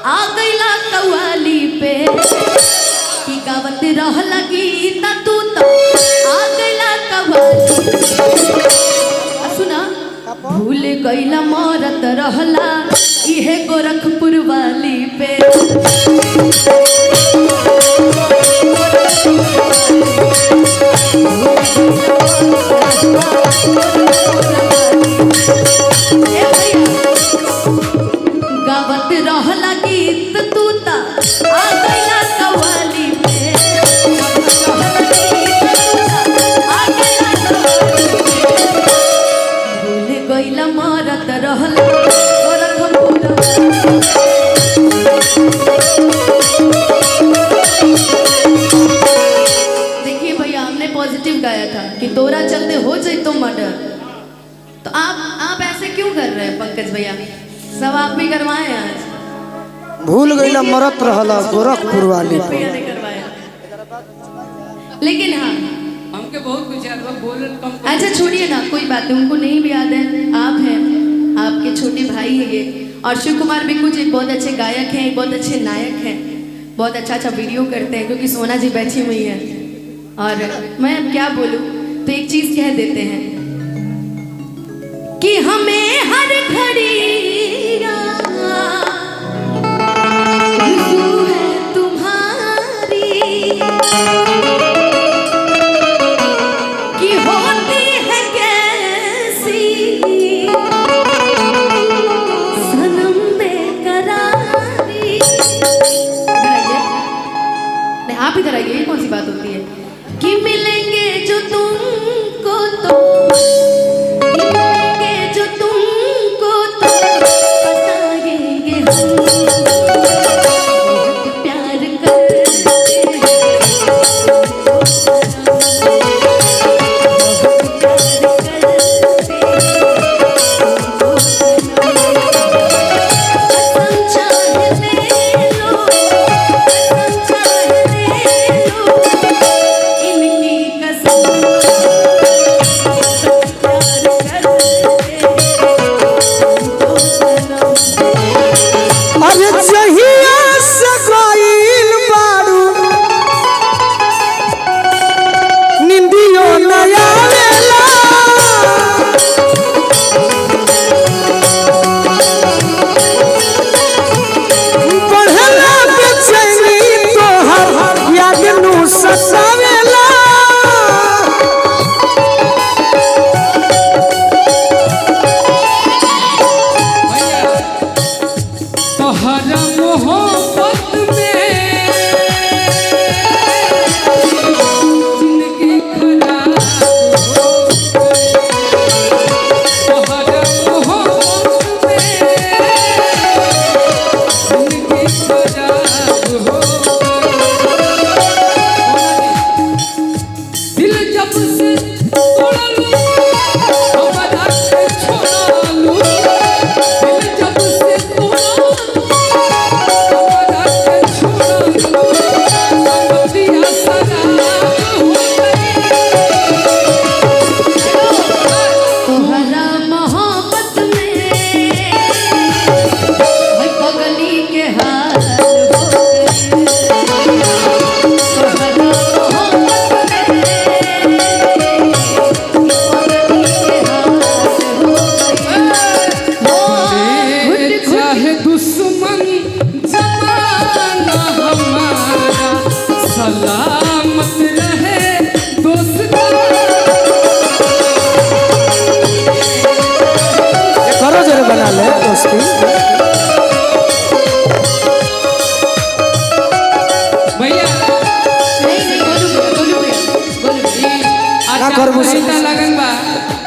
आ गईला कव्वाली पे की गावत रहला गीत तू तो आ गईला कव्वाली सुना भूल गईला मरत रहला इहे गोरखपुर वाली पे गावत रहला गीत तू ता आ गईला कव्वाली पे भूल गईला मरत रहला देखिए भैया हमने पॉजिटिव गाया था कि तोरा चलते हो जाए तो मर्डर, तो आप ऐसे क्यों कर रहे हैं पंकज भैया? सब आप भी करवाए आज। भूल गईला मरत रहला गोरखपुर वाली पे। लेकिन हाँ हमके बहुत कुछ याद बोल कम। अच्छा छोड़िए ना, कोई बात नहीं, उनको नहीं भी याद है। आप हैं, आपके छोटे भाई हैं ये, और शिव कुमार बिक्कू जी बहुत अच्छे गायक हैं, बहुत अच्छे नायक हैं, बहुत अच्छा वीडियो करते हैं, क्योंकि सोना जी बैठी हुई है। और मैं अब क्या बोलूँ, तो एक चीज कह देते हैं कि हमें हर घड़ी है तुम्हारी कि होती है कैसी सनम बेकरारी। नहीं आप इधर आइए, ये कौन सी बात होती है कि मिलेंगे जो तुमको तो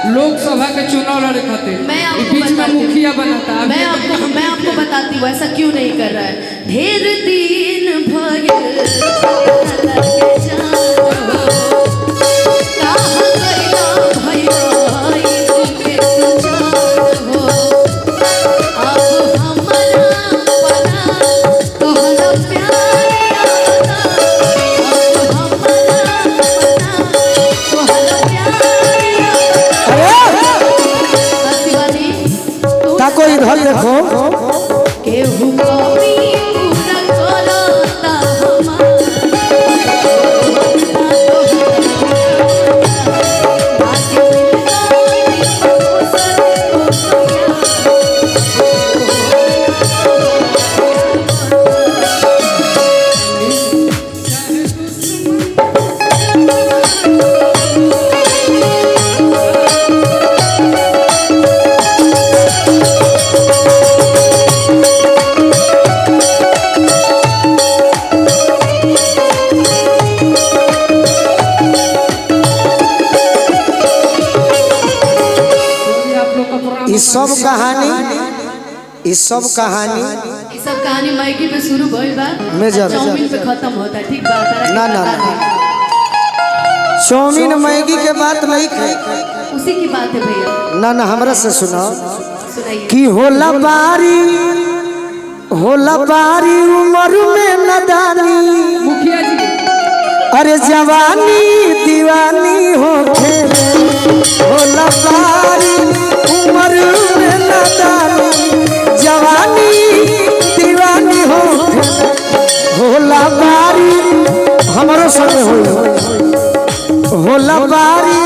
लोकसभा के चुनाव लड़े खातिर बीच में मुखिया बनाता। मैं आपको बताती हूँ ऐसा क्यों नहीं कर रहा है। ढेर दिन कोई इधर देखो केहू सब कहानी ये सब कहानी मैगी पे शुरू भइल बा मेजर। चाउमीन पे खत्म होता है, ठीक बा? तारा के ना ना बता ना दे। चाउमीन मैगी के बात नहीं है। उसी की बात है भैया, ना ना हमरा से सुनो सुनाइए। कि होला बारी उम्र में नदानी, मुखिया जी अरे जवानी दीवानी हो खेले। होला बारी उम्र में नदानी, जवानी दीवानी हो खेले। होला बारी हमारो संग होला बारी